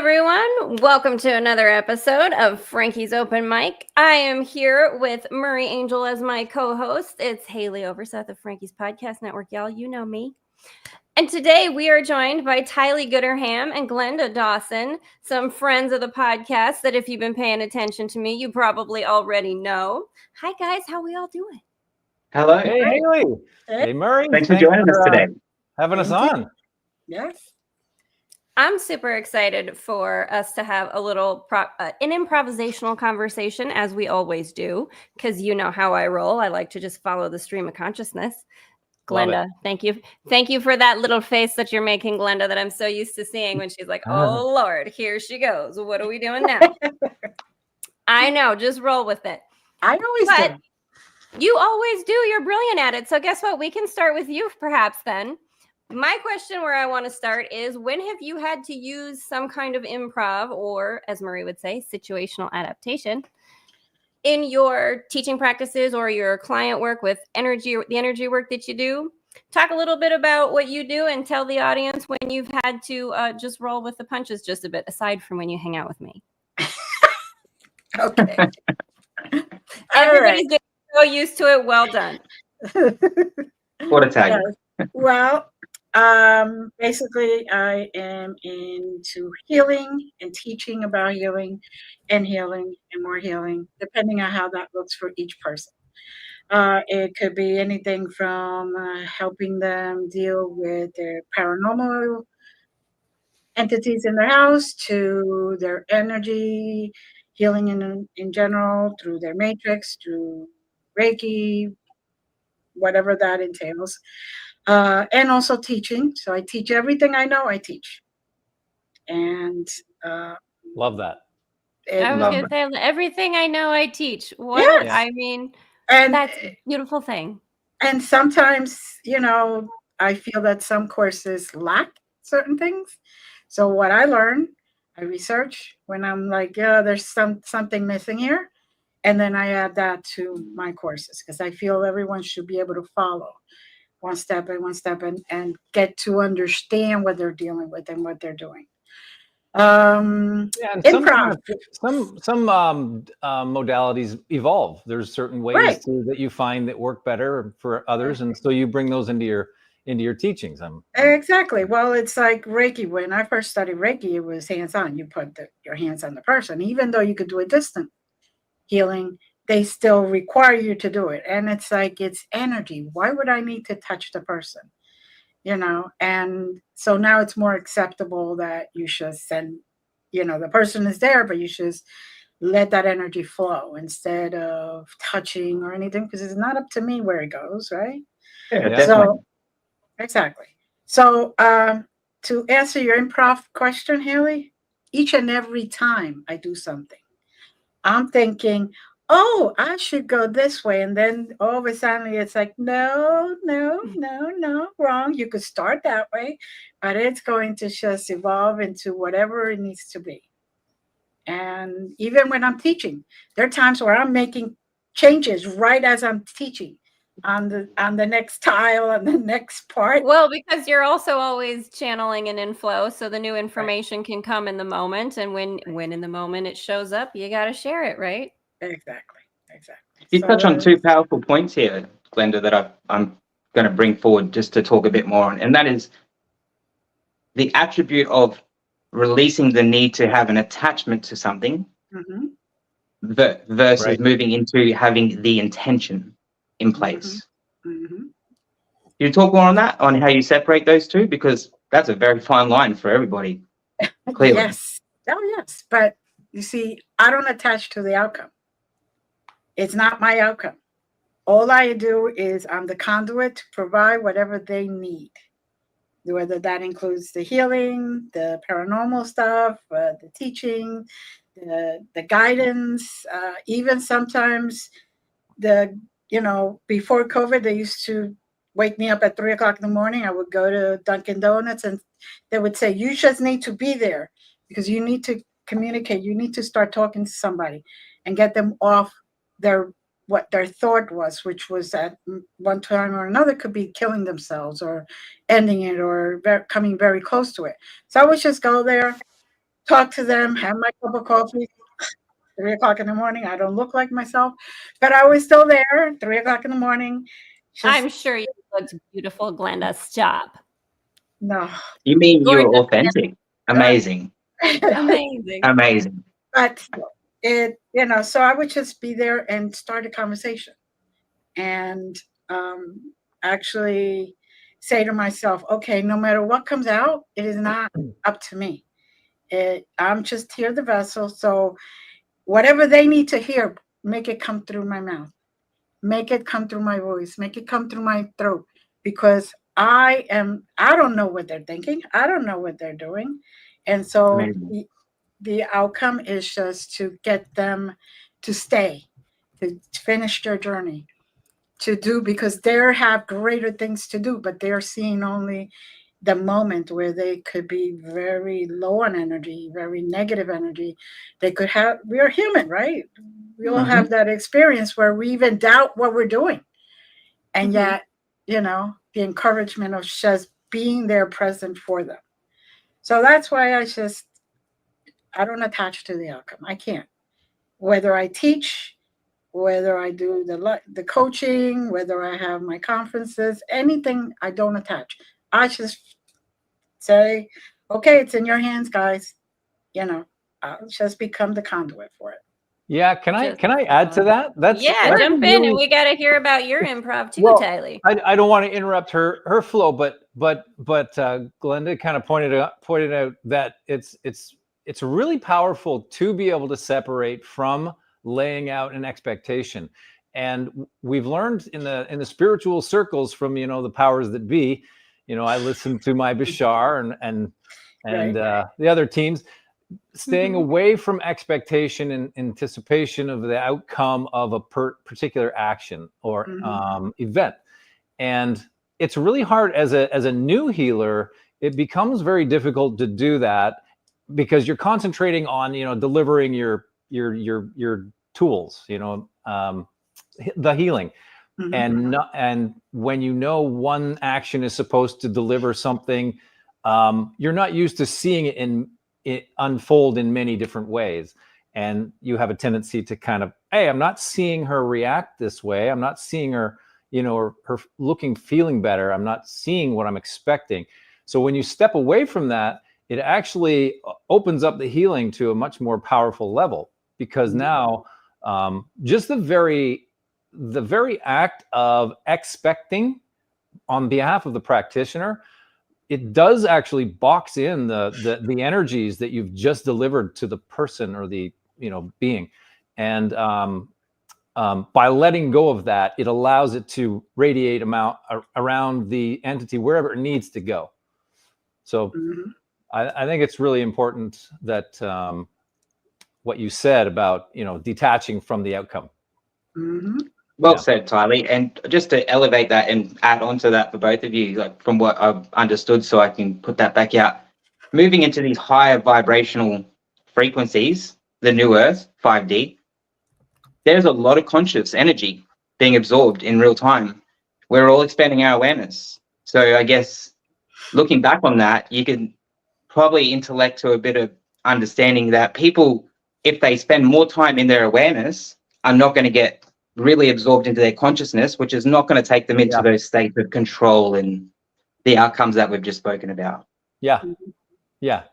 everyone. Welcome to another episode of Frankie's Open Mic. I am here with Murray Angel as my co-host. It's Haleigh Overseth of Frankie's Podcast Network. Y'all, you know me. And today we are joined by Tylee Gooderham and Glenda Dawson, some friends of the podcast that if you've been paying attention to me, you probably already know. Hi, guys. How we all doing? Hello. Hey, Haleigh. Hey, Murray. Thanks for joining us today. Having us on. Yes. I'm super excited for us to have a little an improvisational conversation, as we always do, because you know how I roll. I like to just follow the stream of consciousness. Glenda, thank you. Thank you for that little face that you're making, Glenda, that I'm so used to seeing when she's like, oh, Lord, here she goes. What are we doing now? I know. Just roll with it. I always do. You always do. You're brilliant at it. So guess what? We can start with you perhaps then. My question where I want to start is, when have you had to use some kind of improv, or as Murray would say, situational adaptation in your teaching practices or your client work with energy, the energy work that you do? Talk a little bit about what you do and tell the audience when you've had to just roll with the punches just a bit, aside from when you hang out with me. Okay. Everybody's getting so used to it. Well done. What a tag. Yes. Well, basically, I am into healing and teaching about healing and more healing, depending on how that looks for each person. It could be anything from helping them deal with their paranormal entities in their house to their energy healing in general, through their matrix, through Reiki, whatever that entails. And also teaching. So I teach everything I know, I teach. And love that. I was going to say, everything I know, I teach. What? Yes. I mean, and that's a beautiful thing. And sometimes, I feel that some courses lack certain things. So what I learn, I research when I'm like, yeah, there's something missing here. And then I add that to my courses because I feel everyone should be able to follow one step and get to understand what they're dealing with and what they're doing. And improv. Some modalities evolve. There's certain ways that you find that work better for others, and so you bring those into your teachings. Exactly. Well, it's like Reiki. When I first studied Reiki, it was hands-on. You put your hands on the person, even though you could do a distant healing. They still require you to do it. And it's like, it's energy. Why would I need to touch the person? And so now it's more acceptable that you should send, the person is there, but you should let that energy flow instead of touching or anything, because it's not up to me where it goes, right? Yeah, so, exactly. So to answer your improv question, Haleigh, each and every time I do something, I'm thinking, oh, I should go this way. And then all of a sudden it's like, no, wrong. You could start that way, but it's going to just evolve into whatever it needs to be. And even when I'm teaching, there are times where I'm making changes right as I'm teaching on the next tile and the next part. Well, because you're also always channeling an inflow, so the new information can come in the moment. And when in the moment it shows up, you got to share it, right? Exactly. You touch on two powerful points here, Glenda, that I'm going to bring forward just to talk a bit more on, and that is the attribute of releasing the need to have an attachment to something versus moving into having the intention in place. You talk more on that, on how you separate those two, because that's a very fine line for everybody. Clearly. Yes. Oh, yes. But you see, I don't attach to the outcome. It's not my outcome. All I do is I'm the conduit to provide whatever they need, whether that includes the healing, the paranormal stuff, the teaching, the guidance, even sometimes before COVID, they used to wake me up at 3:00 in the morning. I would go to Dunkin' Donuts and they would say, you just need to be there because you need to communicate. You need to start talking to somebody and get them off what their thought was, which was at one time or another could be killing themselves or ending it or coming very close to it. So I would just go there, talk to them, have my cup of coffee. 3 o'clock in the morning. I don't look like myself, but I was still there. 3 o'clock in the morning. I'm sure you looked beautiful, Glenda. Stop. No. You mean you Gorgeous. were authentic? Amazing. Amazing. Amazing. But it, so I would just be there and start a conversation and actually say to myself, okay, no matter what comes out, it is not up to me. I'm just here, the vessel. So whatever they need to hear, make it come through my mouth. Make it come through my voice. Make it come through my throat. Because I don't know what they're thinking. I don't know what they're doing. And so the outcome is just to get them to stay, to finish their journey, to do, because they have greater things to do, but they're seeing only the moment where they could be very low on energy, very negative energy. They could have, we're human, right? We all have that experience where we even doubt what we're doing. And yet, the encouragement of just being there present for them. So that's why I don't attach to the outcome. I can't. Whether I teach, whether I do the coaching, whether I have my conferences, anything, I don't attach. I just say, okay, it's in your hands, guys. I'll just become the conduit for it. Yeah, can I add to that? That's jump in, and we got to hear about your improv too, Tylee. I don't want to interrupt her flow, but Glenda kind of pointed out that it's really powerful to be able to separate from laying out an expectation. And we've learned in the spiritual circles from the powers that be. I listened to my Bashar and the other teams. Staying away from expectation and anticipation of the outcome of a particular action or event. And it's really hard as a new healer. It becomes very difficult to do that because you're concentrating on delivering your tools, the healing. And when one action is supposed to deliver something, you're not used to seeing it unfold in many different ways. And you have a tendency to kind of, hey, I'm not seeing her react this way. I'm not seeing her, her looking, feeling better. I'm not seeing what I'm expecting. So when you step away from that, it actually opens up the healing to a much more powerful level, because now just the very act of expecting on behalf of the practitioner, it does actually box in the energies that you've just delivered to the person or the being. And by letting go of that, it allows it to radiate around the entity wherever it needs to go. So I think it's really important that what you said about detaching from the outcome. Well said, Tylee. And just to elevate that and add on to that for both of you, like from what I've understood, so I can put that back out, moving into these higher vibrational frequencies, the new Earth, 5D, there's a lot of conscious energy being absorbed in real time. We're all expanding our awareness. So I guess looking back on that, you can probably intellect to a bit of understanding that people, if they spend more time in their awareness, are not going to get really absorbed into their consciousness, which is not going to take them into those states of control and the outcomes that we've just spoken about. Yeah.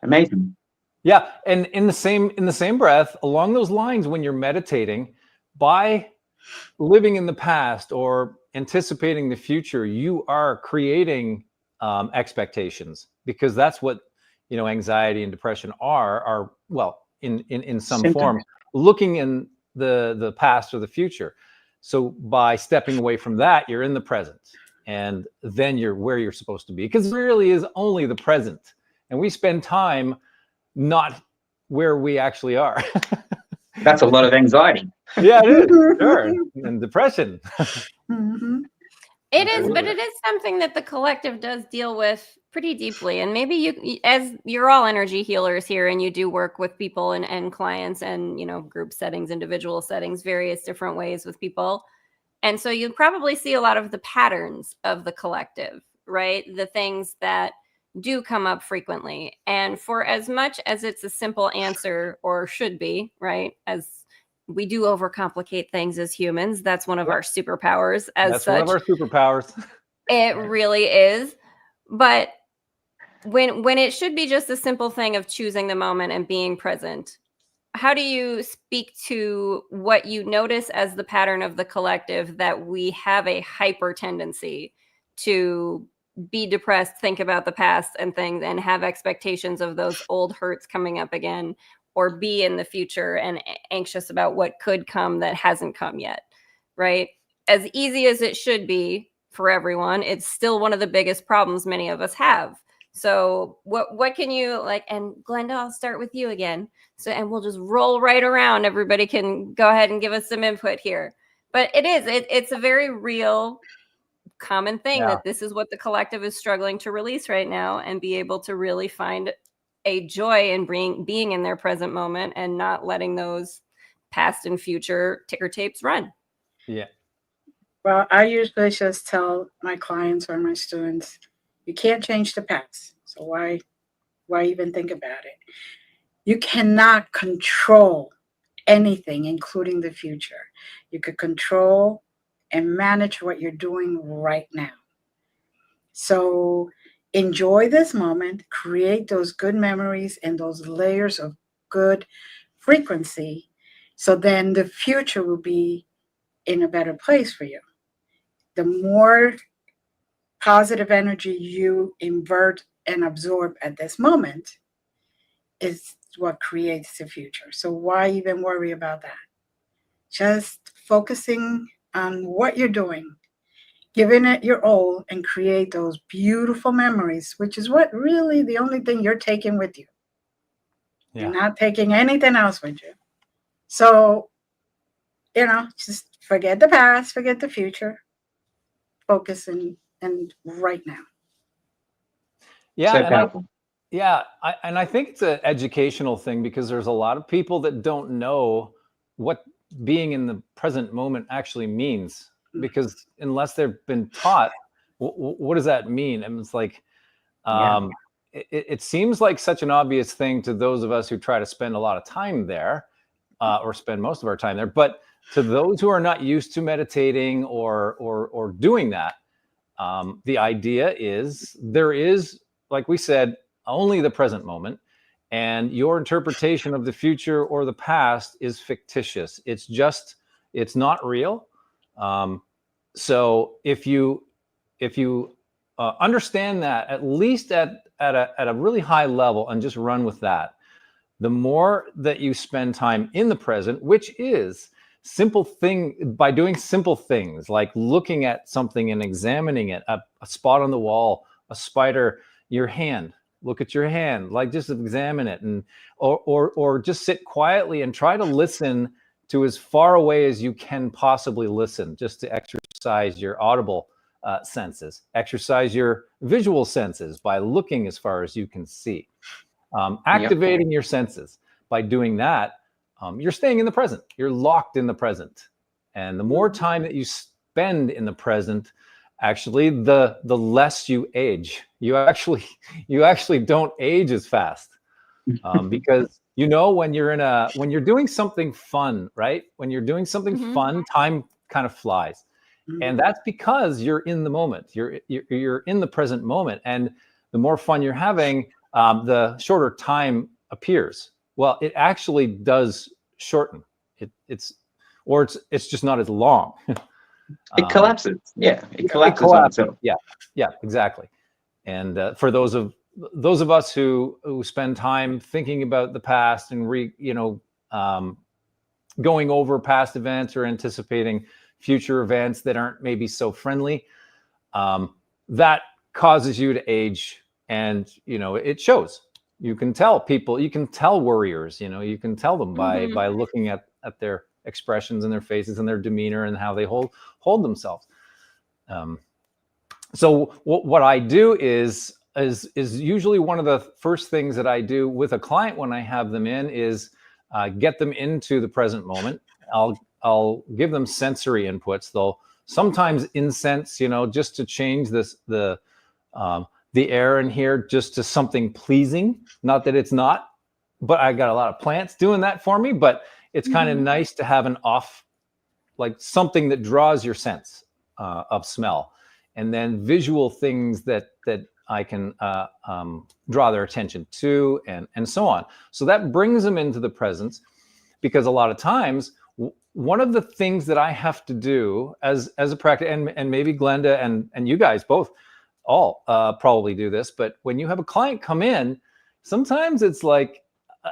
Amazing. Yeah. And in the same breath, along those lines, when you're meditating, by living in the past or anticipating the future, you are creating expectations, because that's what anxiety and depression are well, in some form, looking in the past or the future. So by stepping away from that, you're in the present, and then you're where you're supposed to be, because it really is only the present, and we spend time not where we actually are. That's a lot of anxiety. Yeah, it is. Sure. And depression. It is, but it is something that the collective does deal with pretty deeply. And maybe you, as you're all energy healers here, and you do work with people and clients and, group settings, individual settings, various different ways with people. And so you probably see a lot of the patterns of the collective, right? The things that do come up frequently. And for as much as it's a simple answer, or should be, right? As we do overcomplicate things as humans. That's one of our superpowers as such. One of our superpowers. It really is. But when it should be just a simple thing of choosing the moment and being present, how do you speak to what you notice as the pattern of the collective, that we have a hyper tendency to be depressed, think about the past and things, and have expectations of those old hurts coming up again, or be in the future and anxious about what could come that hasn't come yet, right? As easy as it should be for everyone, it's still one of the biggest problems many of us have. So what can you like, and Glenda, I'll start with you again. So, and we'll just roll right around. Everybody can go ahead and give us some input here. But it's a very real common thing that this is what the collective is struggling to release right now, and be able to really find a joy in being in their present moment and not letting those past and future ticker tapes run. Yeah. Well, I usually just tell my clients or my students, you can't change the past. So why even think about it? You cannot control anything, including the future. You could control and manage what you're doing right now. So enjoy this moment, create those good memories and those layers of good frequency. So then the future will be in a better place for you. The more positive energy you invert and absorb at this moment is what creates the future. So why even worry about that? Just focusing on what you're doing, giving it your all, and create those beautiful memories, which is what really the only thing you're taking with you. Yeah. You're not taking anything else with you. So, just forget the past, forget the future, focus and right now. Yeah. So powerful. I think it's an educational thing, because there's a lot of people that don't know what being in the present moment actually means, because unless they've been taught, what does that mean? And it's like, it seems like such an obvious thing to those of us who try to spend a lot of time there, or spend most of our time there. But to those who are not used to meditating or doing that, the idea is there is, like we said, only the present moment, and your interpretation of the future or the past is fictitious. It's not real. So if you understand that, at least at a really high level, and just run with that, the more that you spend time in the present, which is by doing simple things like looking at something and examining it, a spot on the wall, a spider, your hand. Look at your hand, like just examine it, and or just sit quietly and try to listen to as far away as you can possibly listen, just to exercise your audible senses, exercise your visual senses by looking as far as you can see, activating your senses. By doing that, you're staying in the present. You're locked in the present, and the more time that you spend in the present, actually, the less you age. You actually don't age as fast, because when you're doing something fun, right? When you're doing something fun, time kind of flies, and that's because you're in the moment. You're in the present moment, and the more fun you're having, the shorter time appears. Well, it actually does shorten. It's just not as long. It collapses. It collapses on itself. Yeah, exactly. And for those of us who spend time thinking about the past and going over past events or anticipating future events that aren't maybe so friendly, that causes you to age, and it shows. You can tell people, you can tell warriors, you can tell them by looking at their expressions and their faces and their demeanor and how they hold themselves. So what I do is usually one of the first things that I do with a client when I have them in is get them into the present moment. I'll give them sensory inputs. They'll sometimes incense, just to change the the air in here just to something pleasing. Not that it's not, but I got a lot of plants doing that for me, but it's kind of nice to have an off, like something that draws your sense of smell, and then visual things that I can draw their attention to, and so on. So that brings them into the presence, because a lot of times, one of the things that I have to do as a practice, and maybe Glenda and you guys both all probably do this, but when you have a client come in, sometimes it's like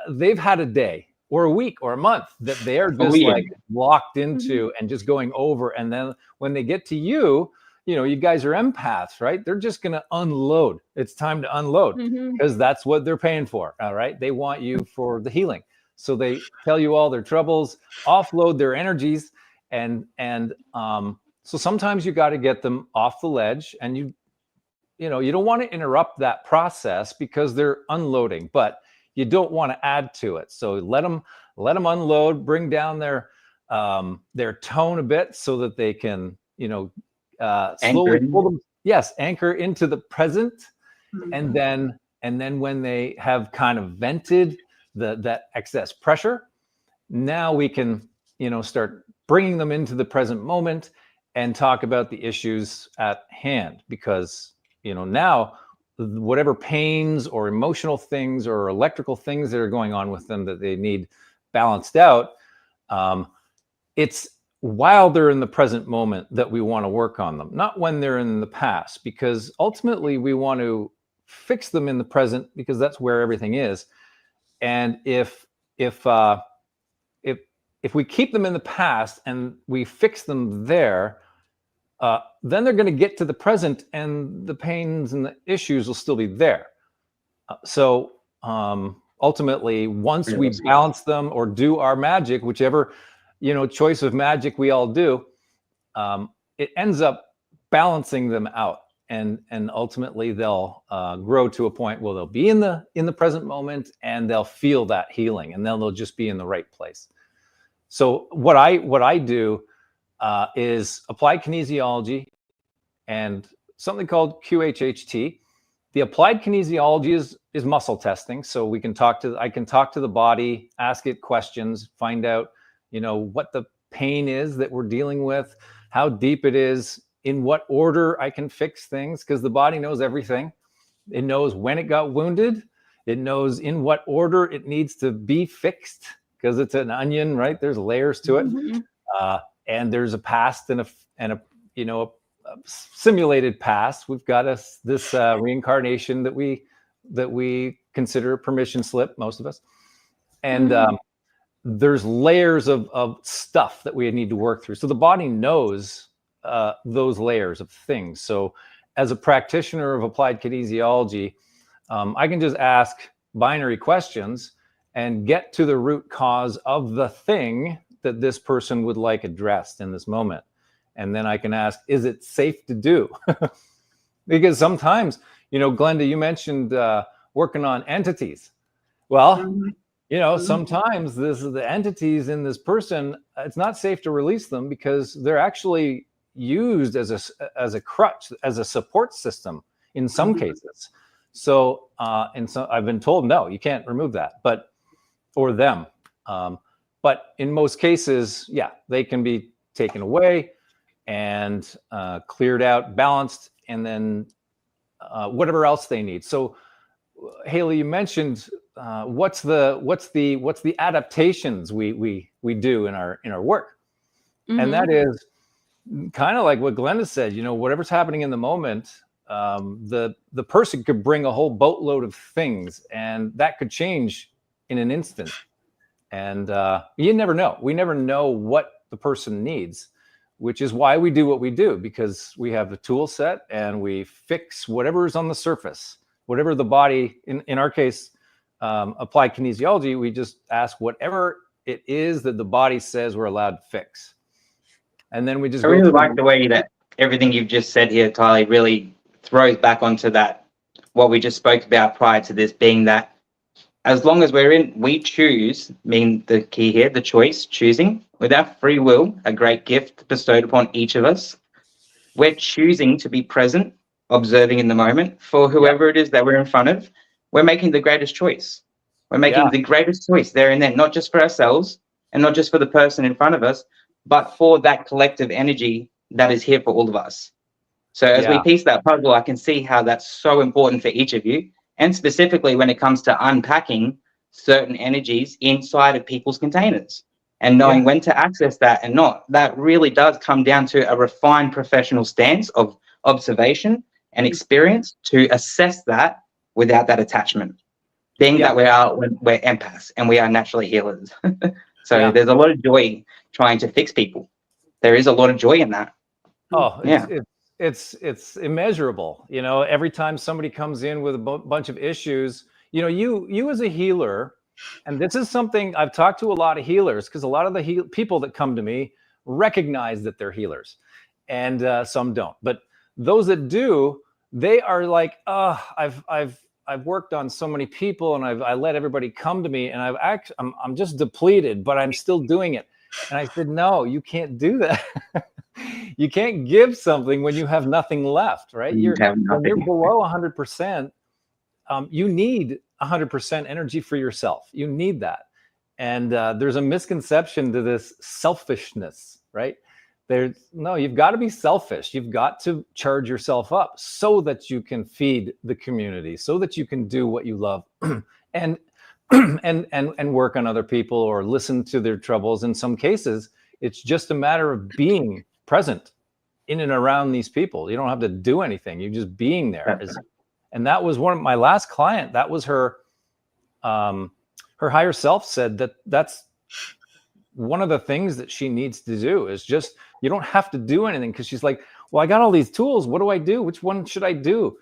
they've had a day or a week or a month that they are just like locked into and just going over. And then when they get to you, you know, you guys are empaths, right? They're just going to unload. It's time to unload because that's what they're paying for. All right. They want you for the healing. So they tell you all their troubles, offload their energies. And so sometimes you got to get them off the ledge, and you know, you don't want to interrupt that process because they're unloading, but you don't want to add to it. So let them unload, bring down their tone a bit so that they can, you know, slowly pull them, anchor into the present. And then when they have kind of vented that excess pressure, now we can, you know, start bringing them into the present moment and talk about the issues at hand, because, you know, now whatever pains or emotional things or electrical things that are going on with them that they need balanced out, it's while they're in the present moment that we want to work on them, not when they're in the past, because ultimately we want to fix them in the present, because that's where everything is. And if we keep them in the past and we fix them there, then they're going to get to the present, and the pains and the issues will still be there. So ultimately, once we balance them or do our magic, whichever, you know, choice of magic we all do, it ends up balancing them out, and ultimately they'll grow to a point where they'll be in the present moment, and they'll feel that healing, and then they'll just be in the right place. So what I do is applied kinesiology and something called QHHT. The applied kinesiology is muscle testing. So I can talk to the body, ask it questions, find out, you know, what the pain is that we're dealing with, how deep it is, in what order I can fix things, because the body knows everything. It knows when it got wounded. It knows in what order it needs to be fixed, because it's an onion, right? There's layers to it. And there's a past and a you know, a simulated past. We've got this reincarnation that we consider a permission slip, most of us. And there's layers of stuff that we need to work through. So the body knows those layers of things. So as a practitioner of applied kinesiology, I can just ask binary questions and get to the root cause of the thing that this person would like addressed in this moment. And then I can ask, is it safe to do? Because sometimes, you know, Glenda, you mentioned working on entities. Well, you know, sometimes the entities in this person, it's not safe to release them because they're actually used as a crutch, as a support system in some cases. So, and so I've been told, no, you can't remove that, or them. But in most cases, yeah, they can be taken away and cleared out, balanced, and then whatever else they need. So, Haleigh, you mentioned what's the adaptations we do in our work, and that is kind of like what Glenda said. You know, whatever's happening in the moment, the person could bring a whole boatload of things, and that could change in an instant. And you never know. We never know what the person needs, which is why we do what we do, because we have the tool set and we fix whatever is on the surface, whatever the body, in our case, applied kinesiology, we just ask whatever it is that the body says we're allowed to fix. And then we just I really like the way that everything you've just said here, Tylee, really throws back onto that, what we just spoke about prior to this, being that as long as we choose, meaning the key here, the choice, choosing, with our free will, a great gift bestowed upon each of us, we're choosing to be present observing in the moment for whoever it is that we're in front of, we're making the greatest choice. We're making the greatest choice there and then, not just for ourselves and not just for the person in front of us, but for that collective energy that is here for all of us. So as we piece that puzzle, I can see how that's so important for each of you, and specifically when it comes to unpacking certain energies inside of people's containers and knowing when to access that and not. That really does come down to a refined professional stance of observation and experience to assess that without that attachment. Being that we're empaths and we are naturally healers. So there's a lot of joy trying to fix people. There is a lot of joy in that. Oh, it's immeasurable. You know, every time somebody comes in with a bunch of issues, you know, you as a healer, and this is something I've talked to a lot of healers, because a lot of the people that come to me recognize that they're healers, and some don't. But those that do, they are like, oh, I've worked on so many people, and I let everybody come to me, and I'm just depleted, but I'm still doing it. And I said, no, you can't do that. You can't give something when you have nothing left, right? When you're below 100%, you need 100% energy for yourself. You need that. And there's a misconception to this selfishness, right? You've got to be selfish. You've got to charge yourself up so that you can feed the community, so that you can do what you love and work on other people or listen to their troubles. In some cases, it's just a matter of being present in and around these people. You don't have to do anything. You're just being there. And that was one of my last client. That was her higher self said that's one of the things that she needs to do is just, you don't have to do anything. Cause she's like, well, I got all these tools. What do I do? Which one should I do?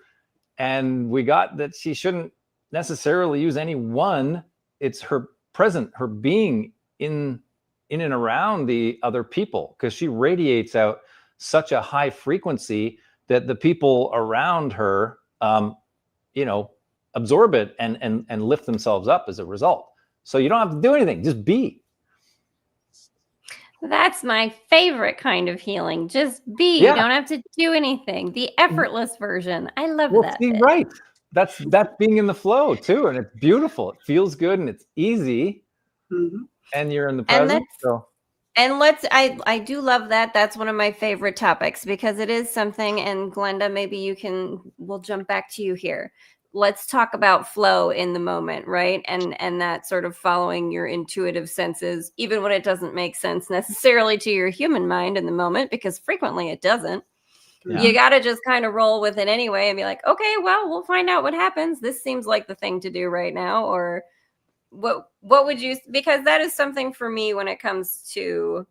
And we got that she shouldn't necessarily use any one. It's her present, her being in and around the other people, because she radiates out such a high frequency that the people around her, absorb it and lift themselves up as a result. So you don't have to do anything, just be. That's my favorite kind of healing. Just be. You don't have to do anything. The effortless version. I love that. Right. That's being in the flow too. And it's beautiful. It feels good and it's easy. Mm-hmm. And you're in the present. I do love that. That's one of my favorite topics, because it is something, and Glenda, maybe we'll jump back to you here. Let's talk about flow in the moment, right? And that sort of following your intuitive senses, even when it doesn't make sense necessarily to your human mind in the moment, because frequently it doesn't. Yeah. You got to just kind of roll with it anyway and be like, okay, well, we'll find out what happens. This seems like the thing to do right now. Or what would you, because that is something for me when it comes to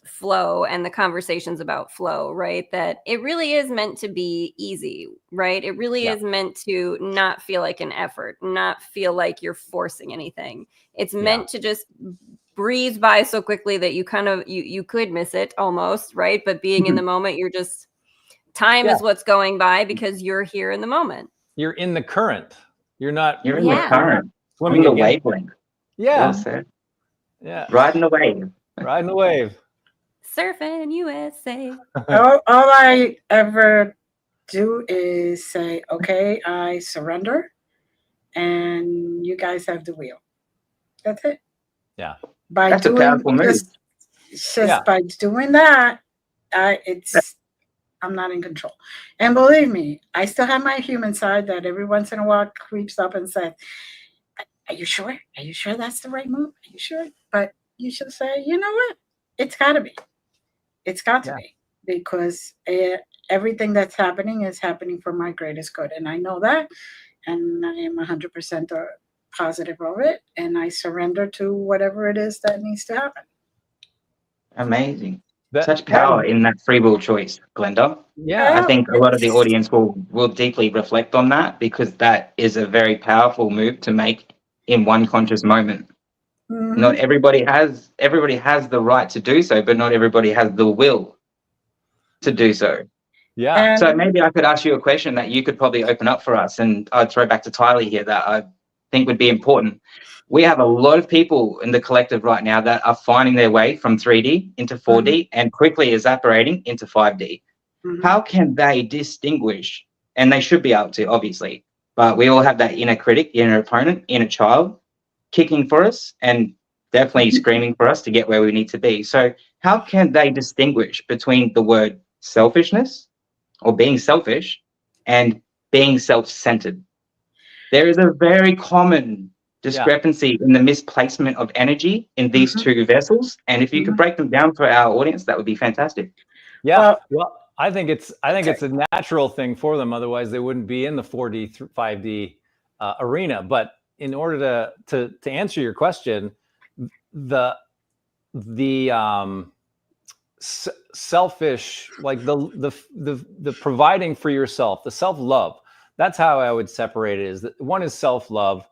flow and the conversations about flow, right? That it really is meant to be easy, right? It really is meant to not feel like an effort, not feel like you're forcing anything. It's meant to just breeze by so quickly that you kind of, you could miss it almost, right? But being in the moment, you're just, time is what's going by because you're here in the moment. You're in the current. You're in the current. Swimming the wavelength. Yeah. Riding the wave. Riding the wave. Surfing USA. all I ever do is say, okay, I surrender, and you guys have the wheel. That's it. Yeah. That's a powerful move. Just by doing that, I'm not in control. And believe me, I still have my human side that every once in a while creeps up and says, are you sure? Are you sure that's the right move? Are you sure? But you should say, you know what? It's got to be. It's got to be, because everything that's happening is happening for my greatest good. And I know that, and I am 100% positive of it. And I surrender to whatever it is that needs to happen. Amazing. Such power in that free will choice, Glenda. Yeah. I think a lot of the audience will deeply reflect on that, because that is a very powerful move to make in one conscious moment. Mm-hmm. Not everybody has the right to do so, but not everybody has the will to do so. Yeah. So maybe I could ask you a question that you could probably open up for us, and I'd throw back to Tylee here that I think would be important. We have a lot of people in the collective right now that are finding their way from 3D into 4D and quickly evaporating into 5D. Mm-hmm. How can they distinguish and they should be able to, obviously. But we all have that inner critic, inner opponent, inner child kicking for us and definitely screaming for us to get where we need to be. So how can they distinguish between the word selfishness or being selfish and being self-centered? There is a very common discrepancy in the misplacement of energy in these two vessels. And if you could break them down for our audience, that would be fantastic. Yeah. Well, I think it's a natural thing for them. Otherwise, they wouldn't be in the 4D, 5D arena. But in order to answer your question, the selfish, like the providing for yourself, the self-love, that's how I would separate it. Is that one is self-love,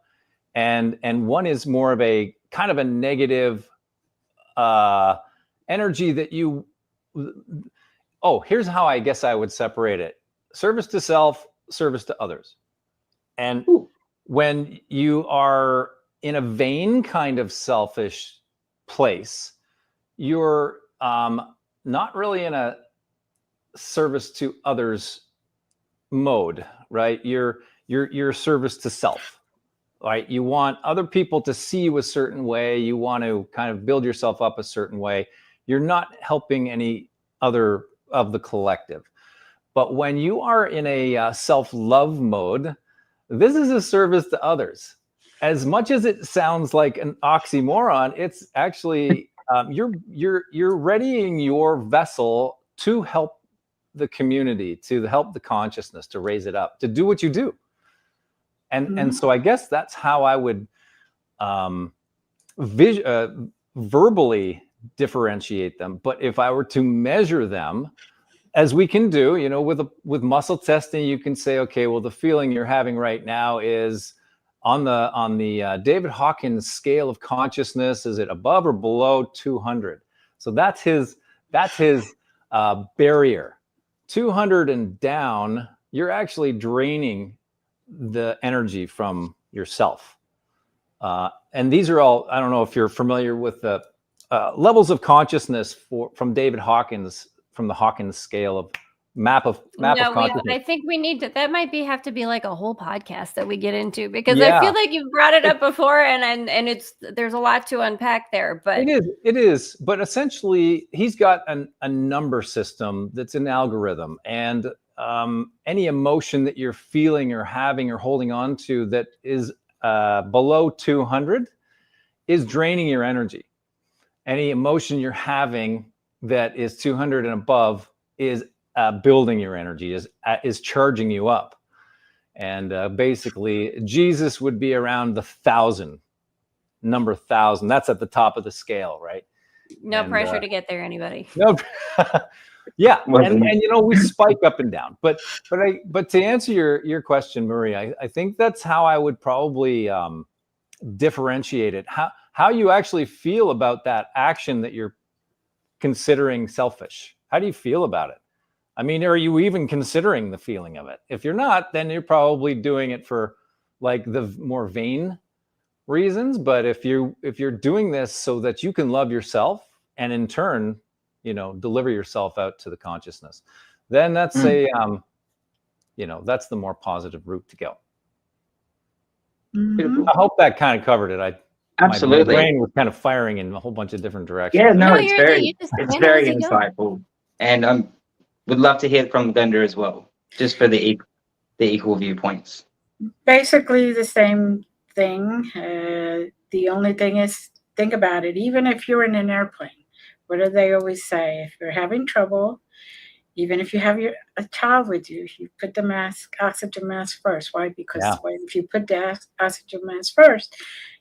and one is more of a kind of a negative energy that you. Oh, here's how I guess I would separate it: service to self, service to others. And when you are in a vain kind of selfish place, you're not really in a service to others mode, right? You're service to self, right? You want other people to see you a certain way. You want to kind of build yourself up a certain way. You're not helping any other of the collective. But when you are in a self-love mode, this is a service to others. As much as it sounds like an oxymoron, it's actually you're readying your vessel to help the community, to help the consciousness, to raise it up, to do what you do. And so I guess that's how I would verbally differentiate them. But if I were to measure them, as we can do, you know, with muscle testing, you can say, okay, well, the feeling you're having right now is on the David Hawkins scale of consciousness. Is it above or below 200? So that's his barrier. 200 and down, you're actually draining the energy from yourself. And these are all, I don't know if you're familiar with the levels of consciousness from David Hawkins, from the Hawkins scale of map of consciousness. I think we need to, that might have to be like a whole podcast that we get into, because I feel like you've brought it up before, and there's a lot to unpack there. But it is. But essentially, he's got a number system that's an algorithm, and any emotion that you're feeling or having or holding on to that is below 200 is draining your energy. Any emotion you're having that is 200 and above is building your energy, is charging you up. And basically, Jesus would be around the 1,000, number 1,000. That's at the top of the scale, right? No pressure to get there, anybody. No. Yeah, and you know, we spike up and down. But to answer your question, Marie, I think that's how I would probably differentiate it. How you actually feel about that action that you're considering selfish. How do you feel about it? I mean, are you even considering the feeling of it? If you're not, then you're probably doing it for like the more vain reasons. But if you're doing this so that you can love yourself and in turn, you know, deliver yourself out to the consciousness, then that's you know, that's the more positive route to go. I hope that kind of covered it. Absolutely. My brain was kind of firing in a whole bunch of different directions. Yeah, no, it's very insightful. And would love to hear from Glenda as well, just for the equal viewpoints. Basically the same thing. The only thing is, think about it. Even if you're in an airplane, what do they always say? If you're having trouble, even if you have a child with you, you put the oxygen mask first. Why? Because if you put the oxygen mask first,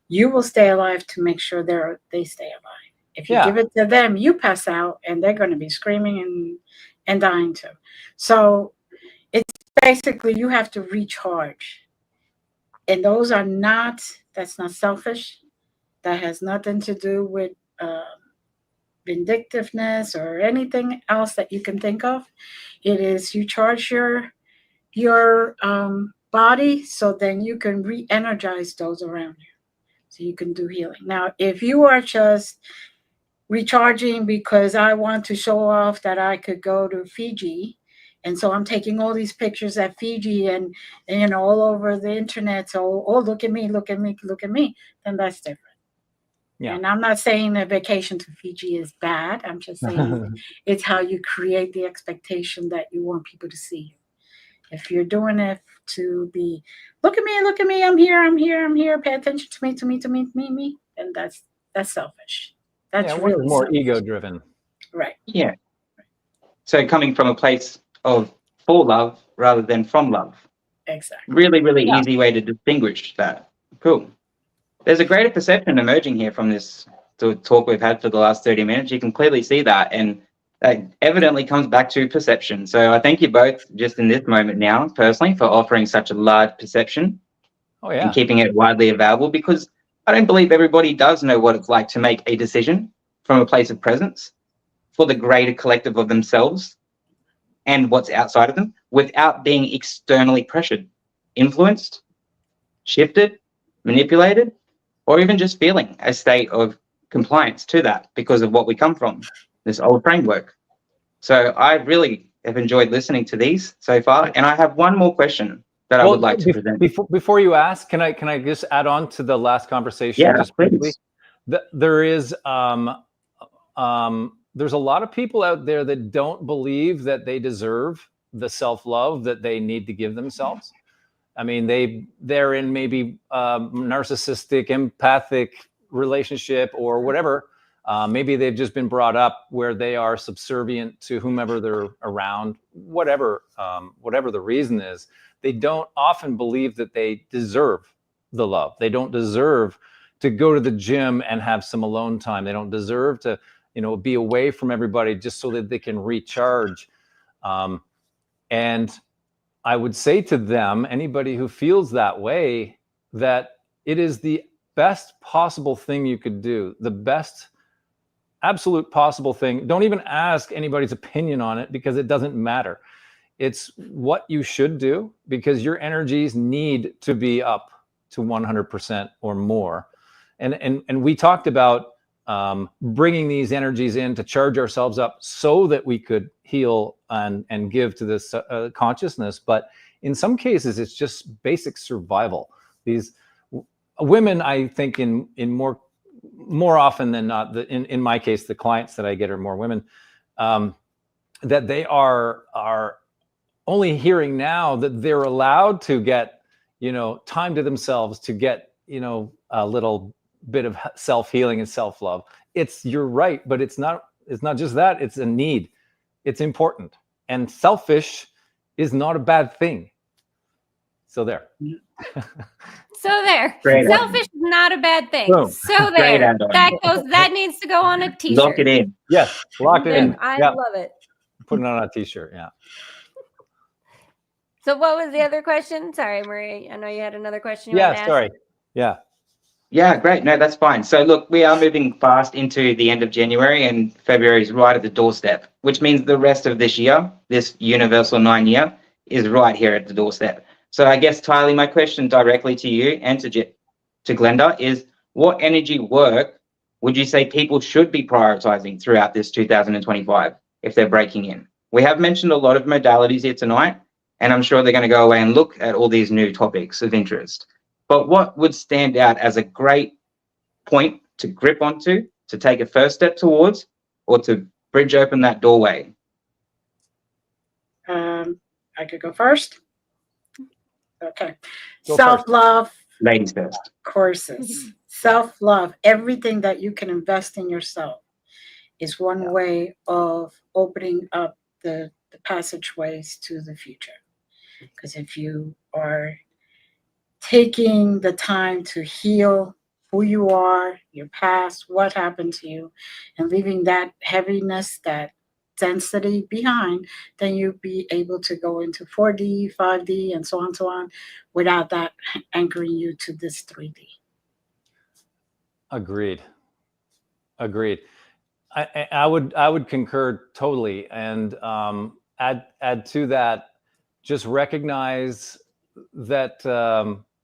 you will stay alive to make sure they stay alive. If you give it to them, you pass out, and they're going to be screaming and dying too. So it's basically, you have to recharge. And that's not selfish. That has nothing to do with vindictiveness or anything else that you can think of. It is, you charge your body, so then you can re-energize those around you. So you can do healing. Now, if you are just recharging because I want to show off that I could go to Fiji And so I'm taking all these pictures at Fiji and you know, all over the internet. So, oh, look at me, look at me, look at me. Then that's different. Yeah. And I'm not saying a vacation to Fiji is bad. I'm just saying it's how you create the expectation that you want people to see you. If you're doing it to be, look at me, I'm here, pay attention to me, then that's selfish. That's really more selfish. ego driven. Right. Yeah. So coming from a place of for love rather than from love. Exactly. Really, really easy way to distinguish that. Cool. There's a greater perception emerging here from this talk we've had for the last 30 minutes. You can clearly see that. And that evidently comes back to perception. So I thank you both just in this moment now, personally, for offering such a large perception and keeping it widely available, because I don't believe everybody does know what it's like to make a decision from a place of presence for the greater collective of themselves and what's outside of them without being externally pressured, influenced, shifted, manipulated, or even just feeling a state of compliance to that because of what we come from, this old framework. So I really have enjoyed listening to these so far. And I have one more question that I would like to present. Before you ask, can I just add on to the last conversation? Yeah, just please. briefly? There is there's a lot of people out there that don't believe that they deserve the self-love that they need to give themselves. I mean, they're in maybe narcissistic, empathic relationship or whatever. Maybe they've just been brought up where they are subservient to whomever they're around, whatever the reason is. They don't often believe that they deserve the love. They don't deserve to go to the gym and have some alone time. They don't deserve to, be away from everybody just so that they can recharge. And I would say to them, anybody who feels that way, that it is the best possible thing you could do, the best absolute possible thing. Don't even ask anybody's opinion on it because it doesn't matter. It's what you should do because your energies need to be up to 100% or more. And we talked about bringing these energies in to charge ourselves up so that we could heal and give to this consciousness. But in some cases, it's just basic survival. These women, I think, in more often than not, in my case, the clients that I get are more women, that they are only hearing now that they're allowed to get, time to themselves, to get, a little bit of self-healing and self-love. You're right, but it's not just that, it's a need. It's important. And selfish is not a bad thing. So there. So there. Great. Selfish is not a bad thing. Boom. So Great, there. Andor. That needs to go on a t-shirt. Lock it in. Yes, lock it in. I Yeah. love it. Put it on a t-shirt, yeah. So what was the other question? Sorry, Marie. I know you had another question you wanted to ask. Sorry. Yeah. Yeah, great. No, that's fine. So look, we are moving fast into the end of January, and February is right at the doorstep, which means the rest of this year, this universal 9 year, is right here at the doorstep. So I guess, Tylee, my question directly to you and to Glenda is, what energy work would you say people should be prioritizing throughout this 2025 if they're breaking in? We have mentioned a lot of modalities here tonight, and I'm sure they're going to go away and look at all these new topics of interest. But what would stand out as a great point to grip onto, to take a first step towards, or to bridge open that doorway? I could go first. Okay. Go Self-love Ladies first. courses. Self-love, everything that you can invest in yourself is one way of opening up the passageways to the future. Because if you are taking the time to heal who you are, your past, what happened to you, and leaving that heaviness, that density behind, then you'll be able to go into 4D, 5D, and so on, without that anchoring you to this 3D. Agreed. I would concur totally, and add to that, just recognize that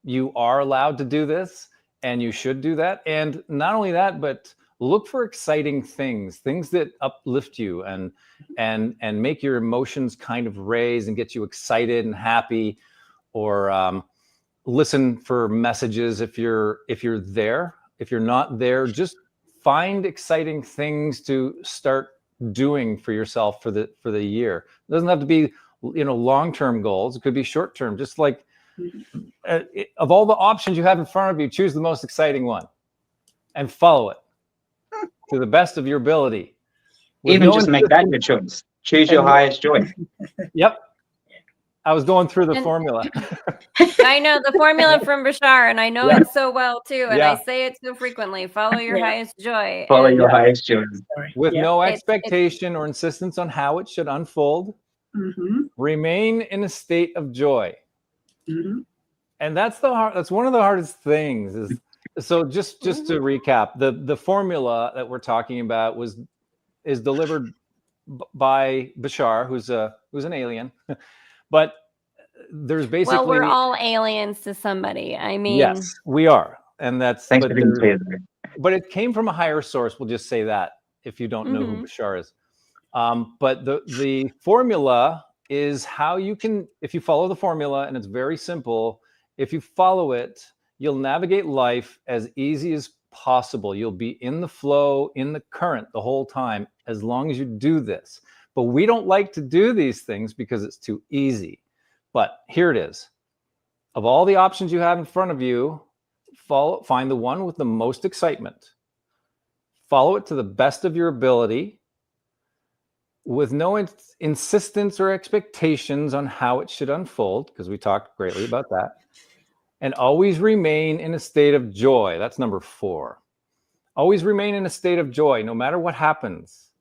you are allowed to do this, and you should do that. And not only that, but look for exciting things that uplift you and make your emotions kind of raise and get you excited and happy, or listen for messages if you're there. If you're not there, just find exciting things to start doing for yourself for the year. It doesn't have to be, you know, long-term goals. It could be short-term. Just like of all the options you have in front of you, choose the most exciting one and follow it to the best of your ability. Even just make that your choice. Choose your highest joy. Yep. I was going through the formula. I know the formula from Bashar, and I know it so well too, and I say it so frequently. Follow your highest joy. Follow your highest joy. With no expectation or insistence on how it should unfold. Remain in a state of joy. And that's one of the hardest things. So just to recap, the formula that we're talking about is delivered by Bashar, who's an alien. But there's basically... Well, we're all aliens to somebody. I mean... Yes, we are. And that's... Thanks for being clear. But it came from a higher source. We'll just say that if you don't know who Bashar is. But the formula is how you can... If you follow the formula, and it's very simple, if you follow it, you'll navigate life as easy as possible. You'll be in the flow, in the current the whole time, as long as you do this. But we don't like to do these things because it's too easy. But here it is. Of all the options you have in front of you, find the one with the most excitement. Follow it to the best of your ability with no insistence or expectations on how it should unfold, because we talked greatly about that. And always remain in a state of joy. That's number 4. Always remain in a state of joy, no matter what happens.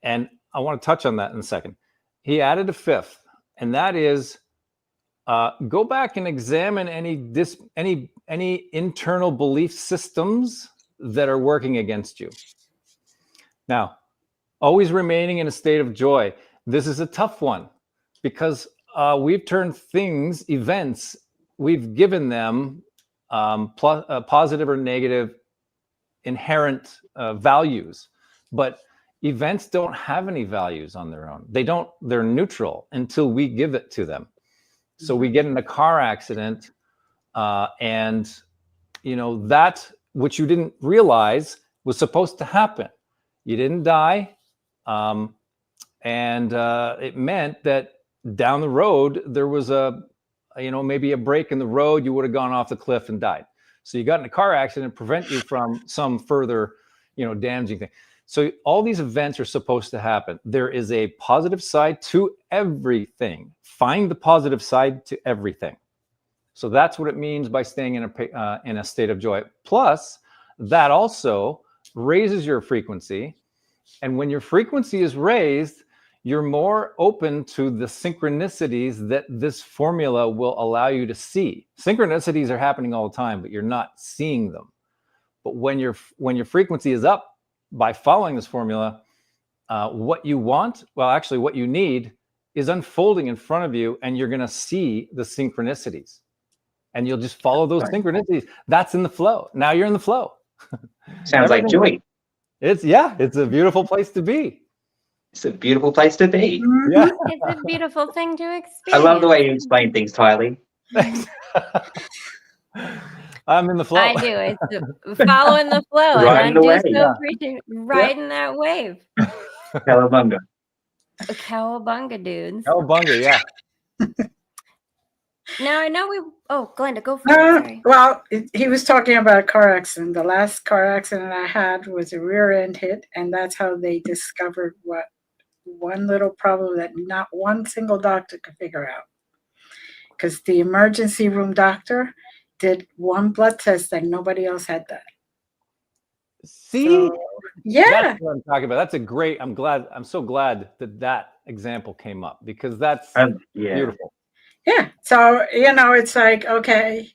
And I want to touch on that in a second. He added a 5th, and that is go back and examine any internal belief systems that are working against you. Now, always remaining in a state of joy. This is a tough one because we've turned events, we've given them positive or negative inherent values, but events don't have any values on their own. They're neutral until we give it to them. So we get in a car accident and, you know, that which you didn't realize was supposed to happen. You didn't die. And it meant that down the road, there was maybe a break in the road, you would have gone off the cliff and died. So you got in a car accident to prevent you from some further, damaging thing. So all these events are supposed to happen. There is a positive side to everything. Find the positive side to everything. So that's what it means by staying in a state of joy. Plus, that also raises your frequency. And when your frequency is raised, you're more open to the synchronicities that this formula will allow you to see. Synchronicities are happening all the time, but you're not seeing them. But when your frequency is up by following this formula, what you want, what you need is unfolding in front of you, and you're going to see the synchronicities. And you'll just follow those synchronicities. That's in the flow. Now you're in the flow. Sounds like joy. It's a beautiful place to be. It's a beautiful place to be. Yeah. It's a beautiful thing to experience. I love the way you explain things, Tylee. Thanks. I'm in the flow. I do. It's following the flow. Riding and the I'm wave. so riding that wave. Cowabunga. Cowabunga, dudes. Cowabunga, yeah. Now I know Glenda, go for it. Sorry. Well, he was talking about a car accident. The last car accident I had was a rear end hit, and that's how they discovered one little problem that not one single doctor could figure out. Because the emergency room doctor did one blood test and nobody else had that. See? So, yeah. That's what I'm talking about. That's a great, I'm so glad that example came up, because that's beautiful. Yeah. So, it's like, okay,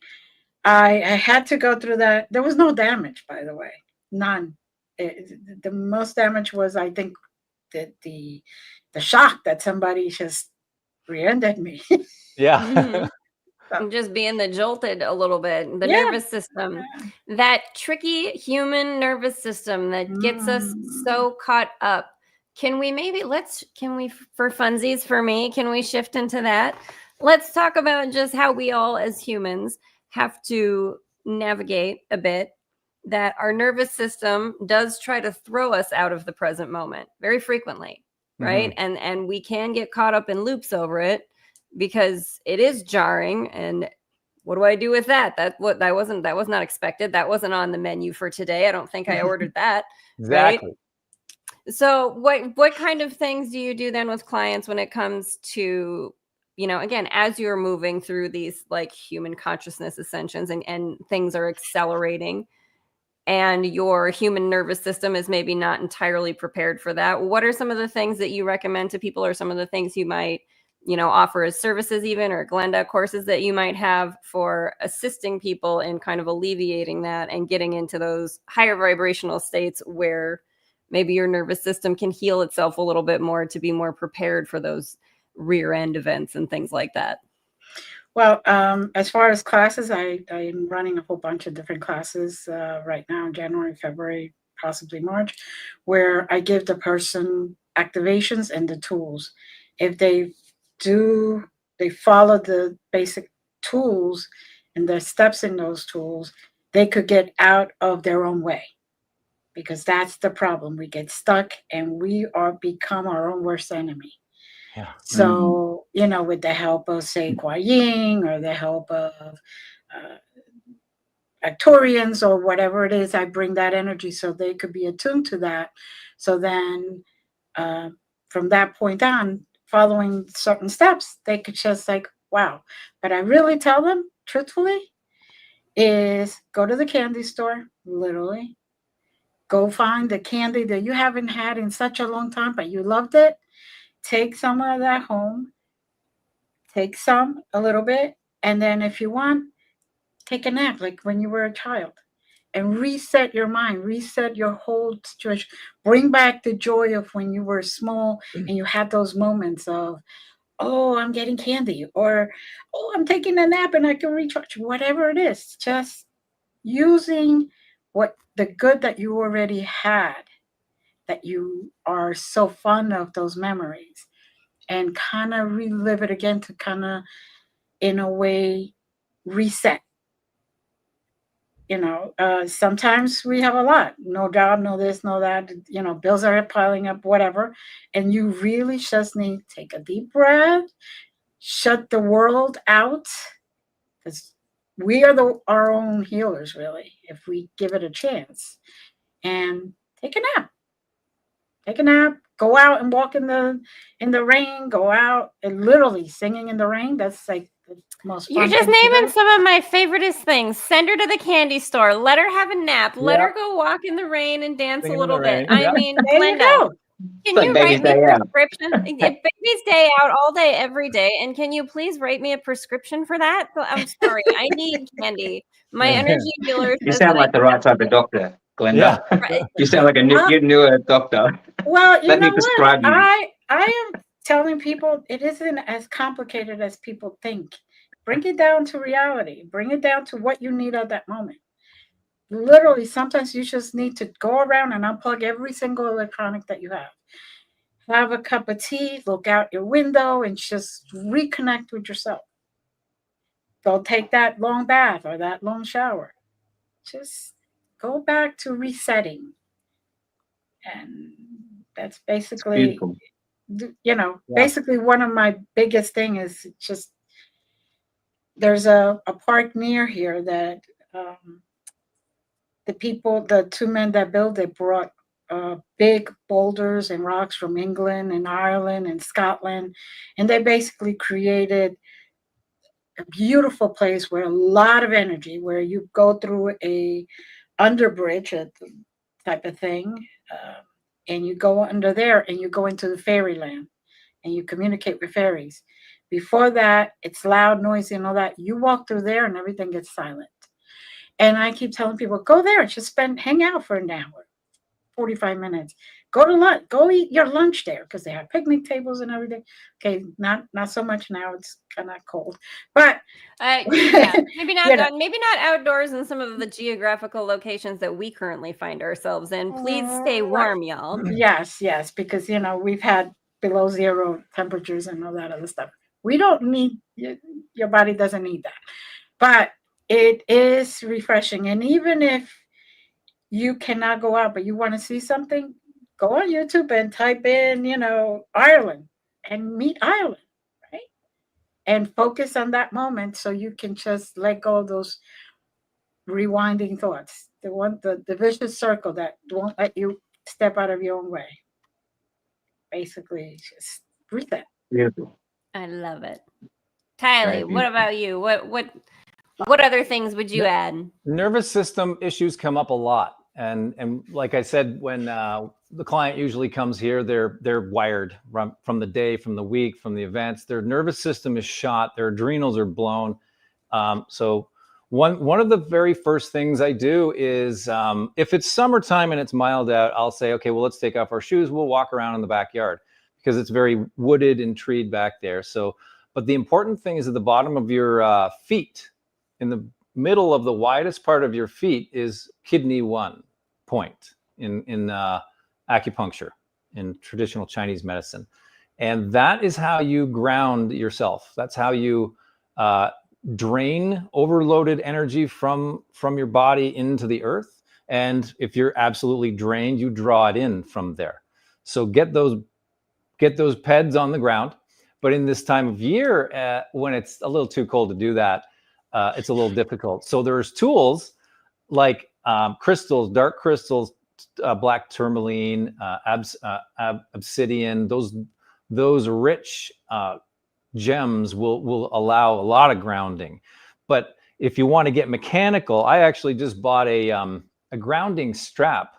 I had to go through that. There was no damage, by the way. None. The most damage was, I think, the shock that somebody just rear-ended me. Yeah. Mm-hmm. Just being the jolted a little bit, the Yeah. nervous system, that tricky human nervous system that gets us so caught up. Can we for funsies, for me, can we shift into that? Let's talk about just how we all as humans have to navigate a bit that our nervous system does try to throw us out of the present moment very frequently, right? And we can get caught up in loops over it because it is jarring. And what do I do with that? That was not expected. That wasn't on the menu for today. I don't think I ordered that. Exactly. Right? So what kind of things do you do then with clients when it comes to, again, as you're moving through these like human consciousness ascensions and things are accelerating and your human nervous system is maybe not entirely prepared for that? What are some of the things that you recommend to people, or some of the things you might, offer as services even, or Glenda courses that you might have for assisting people in kind of alleviating that and getting into those higher vibrational states where maybe your nervous system can heal itself a little bit more to be more prepared for those rear end events and things like that? Well, as far as classes, I'm running a whole bunch of different classes right now in January, February, possibly March, where I give the person activations and the tools. If they follow the basic tools and the steps in those tools, they could get out of their own way. Because that's the problem. We get stuck and we become our own worst enemy. Yeah. So, with the help of, say, Kuai Yin, or the help of Actorians, or whatever it is, I bring that energy so they could be attuned to that. So then from that point on, following certain steps, they could just like, wow. But I really tell them, truthfully, is go to the candy store, literally. Go find the candy that you haven't had in such a long time, but you loved it. Take some of that home. Take a little bit. And then if you want, take a nap like when you were a child. And reset your mind, reset your whole situation. Bring back the joy of when you were small and you had those moments of, oh, I'm getting candy, or, oh, I'm taking a nap and I can recharge. Whatever it is, just using the good that you already had, that you are so fond of those memories, and kind of relive it again to kind of, in a way, reset. Sometimes we have a lot, no job, no this, no that, bills are piling up, whatever. And you really just need to take a deep breath, shut the world out, because we are our own healers, really, if we give it a chance. And take a nap. Take a nap. Go out and walk in the rain. Go out and literally singing in the rain. That's like the most fun. You're just naming some of my favoriteest things. Send her to the candy store. Let her have a nap. Let her go walk in the rain and dance a little bit. I mean, Glenda, can you write me a prescription? Baby's day out all day, every day. And can you please write me a prescription for that? I'm sorry. I need candy. My energy healer. You sound like the right type of doctor, Glenda. Yeah. You sound like you knew a doctor. Well, Let me prescribe you. I am telling people it isn't as complicated as people think. Bring it down to reality. Bring it down to what you need at that moment. Literally, sometimes you just need to go around and unplug every single electronic that you have. Have a cup of tea, look out your window, and just reconnect with yourself. Don't take that long bath or that long shower. Just go back to resetting. And that's basically, basically one of my biggest thing is just, there's a park near here that the two men that built it brought big boulders and rocks from England and Ireland and Scotland. And they basically created a beautiful place where a lot of energy, where you go through a underbridge type of thing, and you go under there and you go into the fairyland and you communicate with fairies. Before that, it's loud, noisy, and all that. You walk through there and everything gets silent. And I keep telling people, go there, just hang out for an hour, 45 minutes. Go to lunch. Go eat your lunch there because they have picnic tables and everything. Okay, not so much now. It's kind of cold, but yeah, maybe not. You know. Maybe not outdoors in some of the geographical locations that we currently find ourselves in. Please stay warm, y'all. Yes, because we've had below zero temperatures and all that other stuff. We don't need, your body doesn't need that, but it is refreshing. And even if you cannot go out, but you want to see something, go on YouTube and type in, Ireland and meet Ireland, right? And focus on that moment so you can just let go of those rewinding thoughts, the vicious circle that won't let you step out of your own way. Basically, just reset. Beautiful. I love it. Tylee, what about you? What other things would you add? Nervous system issues come up a lot. And like I said, when the client usually comes here, they're wired from the day, from the week, from the events. Their nervous system is shot. Their adrenals are blown. So one of the very first things I do is if it's summertime and it's mild out, I'll say, okay, well, let's take off our shoes. We'll walk around in the backyard because it's very wooded and treed back there. So, but the important thing is at the bottom of your feet, in the middle of the widest part of your feet is kidney 1 point in acupuncture, in traditional Chinese medicine. And that is how you ground yourself. That's how you drain overloaded energy from your body into the earth. And if you're absolutely drained, you draw it in from there. So get those peds on the ground. But in this time of year, when it's a little too cold to do that, it's a little difficult. So there's tools like crystals, dark crystals, black tourmaline, obsidian. Those rich gems will allow a lot of grounding. But if you want to get mechanical, I actually just bought a grounding strap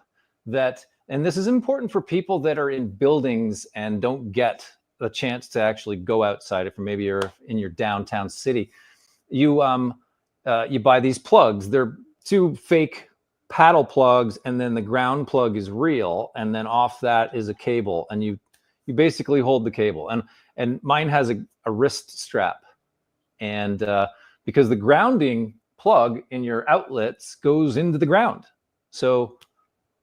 that, and this is important for people that are in buildings and don't get the chance to actually go outside. If maybe you're in your downtown city, you buy these plugs. They're 2 fake paddle plugs, and then the ground plug is real, and then off that is a cable, and you basically hold the cable. And mine has a wrist strap, and because the grounding plug in your outlets goes into the ground, so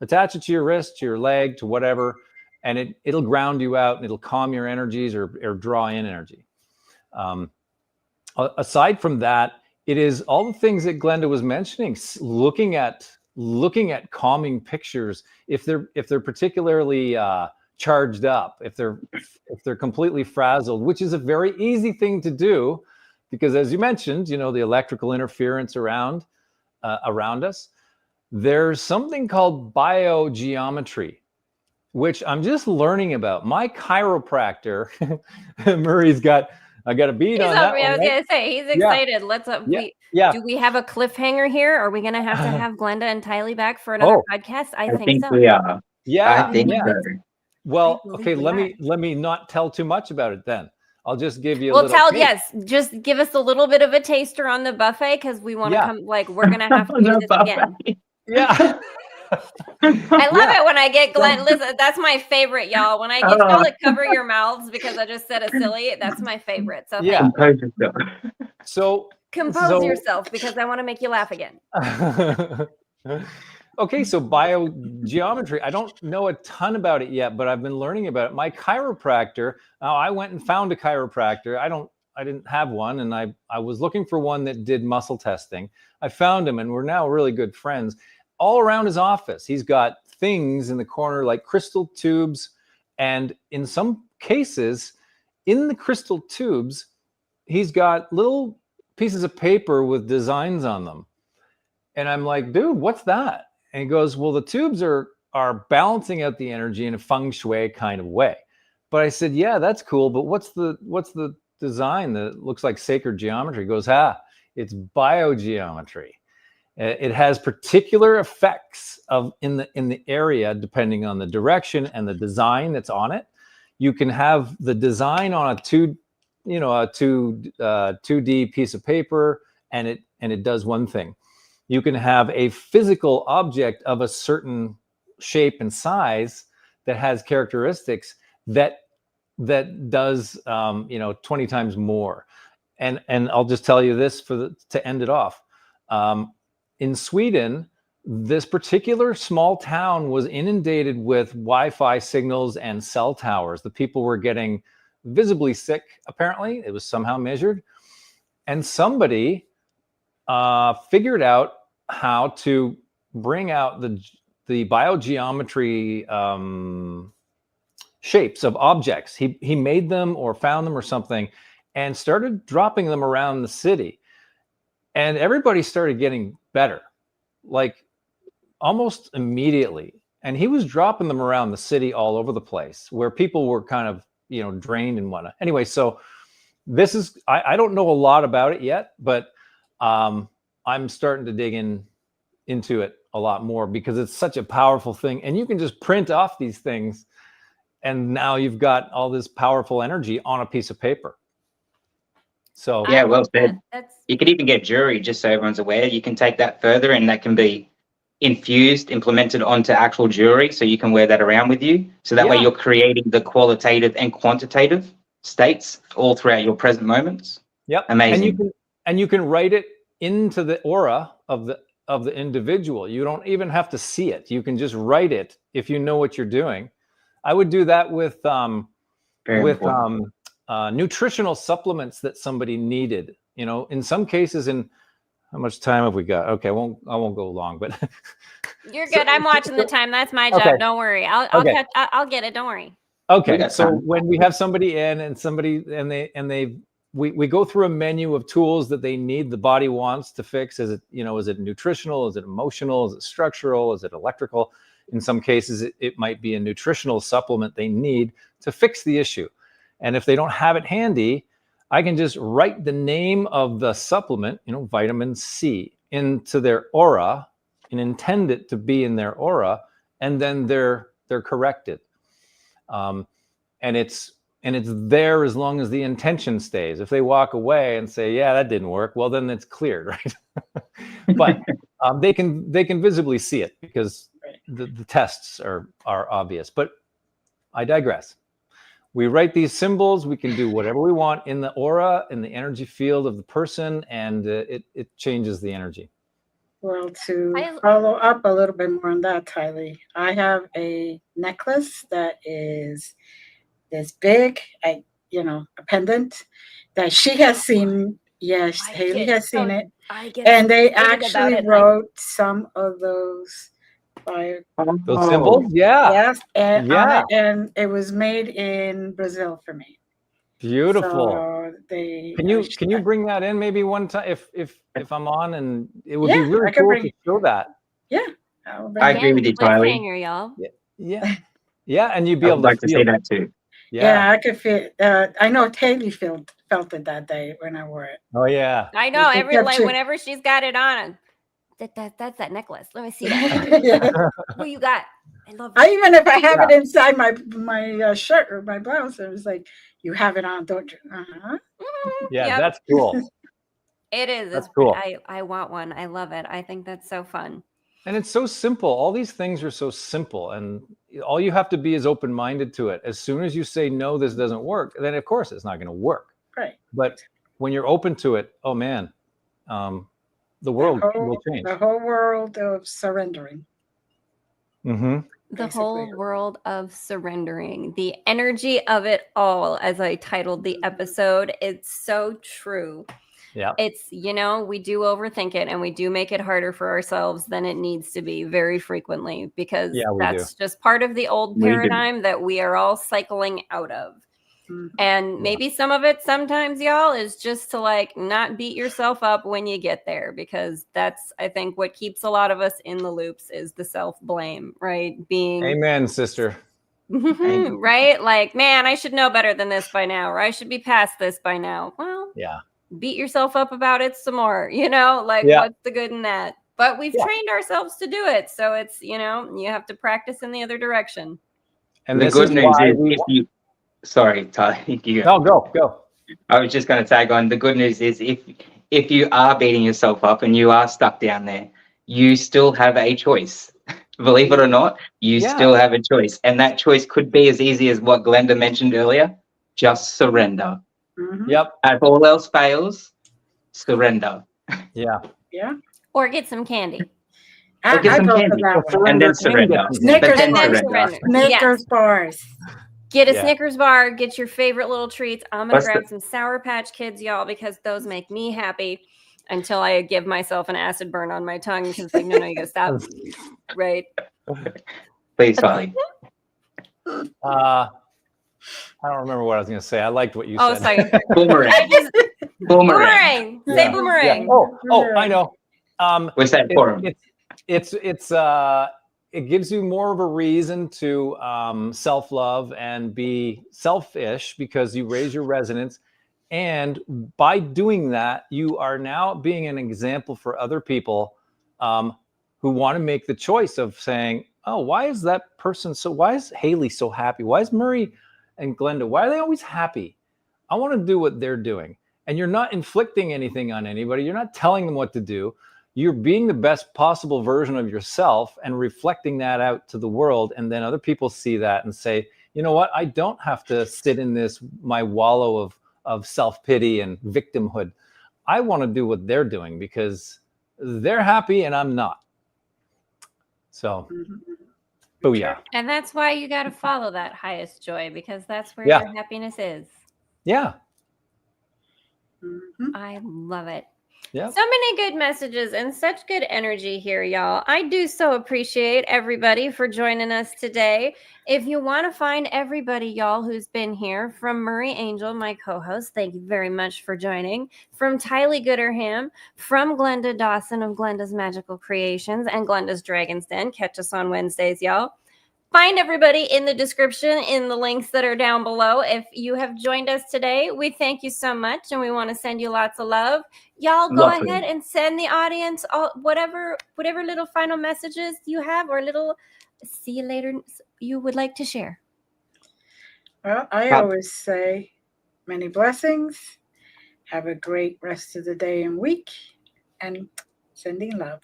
attach it to your wrist, to your leg, to whatever, and it'll ground you out, and it'll calm your energies or draw in energy. Aside from that, it is all the things that Glenda was mentioning, looking at calming pictures. If they're particularly charged up, if they're completely frazzled, which is a very easy thing to do, because as you mentioned, the electrical interference around us. There's something called biogeometry, which I'm just learning about. My chiropractor, I got a beat on that. I was gonna say he's excited. Let's do we have a cliffhanger here? Are we gonna have to have Glenda and Tylee back for another podcast? I think so. We are. Yeah, I think so. Well, okay, let me not tell too much about it then. I'll just give you a little taste. Just give us a little bit of a taster on the buffet, because we want to come, we're gonna have to do this again. Yeah. I love it when I get Glenn. Listen, that's my favorite, y'all. When I get y'all to cover your mouths because I just said a silly, that's my favorate. So compose yourself, because I want to make you laugh again. Okay, so biogeometry. I don't know a ton about it yet, but I've been learning about it. My chiropractor. Now, I went and found a chiropractor. I didn't have one, and I was looking for one that did muscle testing. I found him, and we're now really good friends. All around his office, he's got things in the corner like crystal tubes, and in some cases, in the crystal tubes, he's got little pieces of paper with designs on them. And I'm like, dude, what's that? And he goes, well, the tubes are balancing out the energy in a feng shui kind of way. But I said, yeah, that's cool, but what's the design that looks like sacred geometry? He goes, it's biogeometry. It has particular effects in the area depending on the direction and the design that's on it. You can have the design on a 2D piece of paper, and it does one thing. You can have a physical object of a certain shape and size that has characteristics that does 20 times more. And I'll just tell you this to end it off. In Sweden, this particular small town was inundated with Wi-Fi signals and cell towers. The people were getting visibly sick, apparently. It was somehow measured. And somebody figured out how to bring out the biogeometry shapes of objects. He made them or found them or something and started dropping them around the city. And everybody started getting better, like almost immediately. And he was dropping them around the city all over the place where people were kind of, drained and whatnot. Anyway, so this is, I don't know a lot about it yet, but I'm starting to dig into it a lot more because it's such a powerful thing. And you can just print off these things. And now you've got all this powerful energy on a piece of paper. So yeah, well said. You could even get jewelry, just so everyone's aware. You can take that further, and that can be implemented onto actual jewelry, so you can wear that around with you. So that way you're creating the qualitative and quantitative states all throughout your present moments. Yep. Amazing. And you can write it into the aura of the individual. You don't even have to see it. You can just write it if you know what you're doing. I would do that with nutritional supplements that somebody needed. In some cases, how much time have we got? Okay, I won't go long, but you're good. I'm watching the time. That's my job. Okay. Don't worry. I'll get it. Don't worry. Okay. So when we have somebody in and we go through a menu of tools that they need, the body wants to fix. Is it nutritional? Is it emotional? Is it structural? Is it electrical? In some cases, it might be a nutritional supplement they need to fix the issue. And if they don't have it handy, I can just write the name of the supplement, vitamin C, into their aura and intend it to be in their aura, and then they're corrected. And it's there as long as the intention stays. If they walk away and say, yeah, that didn't work, well, then it's cleared, right? But they can visibly see it because the tests are obvious. But I digress. We write these symbols. We can do whatever we want in the aura, in the energy field of the person, and it changes the energy. Well, to follow up a little bit more on that, Tylee, I have a necklace that is this big, a pendant that she has seen. Yes, Haleigh has seen it. And they actually wrote some of those symbols. Yeah. Yes, and it was made in Brazil for me. Beautiful. So can you bring that in maybe one time if I'm on, and it would be really cool to show that. Yeah, I agree with you, Tylee. Y'all. Yeah, and you'd be able to see that too. Yeah, I could feel. I know Tylee felt it that day when I wore it. Oh yeah, I know. Whenever she's got it on, that's that necklace. Let me see that. What you got? I love it. Even if I have it inside my shirt or my blouse, it was like, you have it on, don't you? Yeah, that's cool. It is. That's cool. I want one. I love it. I think that's so fun. And it's so simple. All these things are so simple, and all you have to be is open-minded to it. As soon as you say, no, this doesn't work, then of course it's not going to work. Right. But when you're open to it, oh man, the world will change. The whole world of surrendering. Mm-hmm. The whole world of surrendering, the energy of it all, as I titled the episode. It's so true. Yeah. It's, we do overthink it, and we do make it harder for ourselves than it needs to be very frequently, because that's just part of the old paradigm that we are all cycling out of. And maybe some of it sometimes, y'all, is just to not beat yourself up when you get there, because that's, I think, what keeps a lot of us in the loops is the self-blame, right? Amen, sister. Right? Like, man, I should know better than this by now, or I should be past this by now. Well, beat yourself up about it some more, what's the good in that? But we've trained ourselves to do it. So it's, you have to practice in the other direction. And the good news is if you... Sorry, Tylee. No, go. I was just going to tag on. The good news is if you are beating yourself up and you are stuck down there, you still have a choice. believe it or not, you Yeah. still have a choice. And that choice could be as easy as what Glenda mentioned earlier. Just surrender. Mhm. Yep. If all else fails, surrender. Yeah. Yeah. Or get some candy. Or get I some go for candy. that one. And then and surrender. get some Snickers But then And then surrender. surrender. Yes. Snickers bars. Get a Yeah. Snickers bar, get your favorite little treats. I'm going What's to grab the- some Sour Patch Kids, y'all, because those make me happy until I give myself an acid burn on my tongue because it's like, no, you got to stop. Right. Please, Tylee. I don't remember what I was going to say. I liked what you Oh, said. sorry. Boomerang. I just, Boomerang. boomerang. Say Yeah. boomerang. Yeah. Oh, I know. What's that for him? It gives you more of a reason to self-love and be selfish because you raise your resonance. And by doing that, you are now being an example for other people who want to make the choice of saying, oh, why is Haleigh so happy? Why is Murray and Glenda, why are they always happy? I want to do what they're doing. And you're not inflicting anything on anybody. You're not telling them what to do. You're being the best possible version of yourself and reflecting that out to the world. And then other people see that and say, you know what? I don't have to sit in my wallow of self-pity and victimhood. I want to do what they're doing because they're happy and I'm not. So, booyah. And that's why you got to follow that highest joy because that's where Yeah. your happiness is. Yeah. Mhm. I love it. Yeah. So many good messages and such good energy here, y'all. I do so appreciate everybody for joining us today. If you want to find everybody, y'all, who's been here, from Murray Angel, my co-host, thank you very much for joining, from Tylee Gooderham, from Glenda Dawson of Glenda's Magical Creations and Glenda's Dragon's Den. Catch us on Wednesdays, y'all. Find everybody in the description in the links that are down below. If you have joined us today, we thank you so much and we want to send you lots of love. Y'all go Lovely. ahead and send the audience all whatever little final messages you have or little see you later you would like to share. Well, I always say many blessings. Have a great rest of the day and week. And sending love.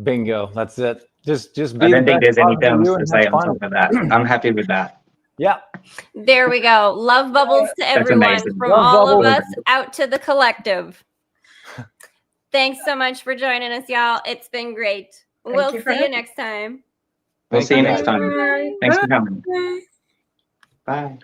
Bingo. That's it. Just be I the don't think best there's any version of terms you to and say have on fun. top of that. I'm happy with that. Yeah. There we go. Love bubbles to everyone amazing. from Love all of bubbles. us out to the collective. Thanks so much for joining us, y'all. It's been great. We'll you for see you having next time. We'll Thank see you you, next guys. time. Bye. Thanks for coming. Bye. Bye.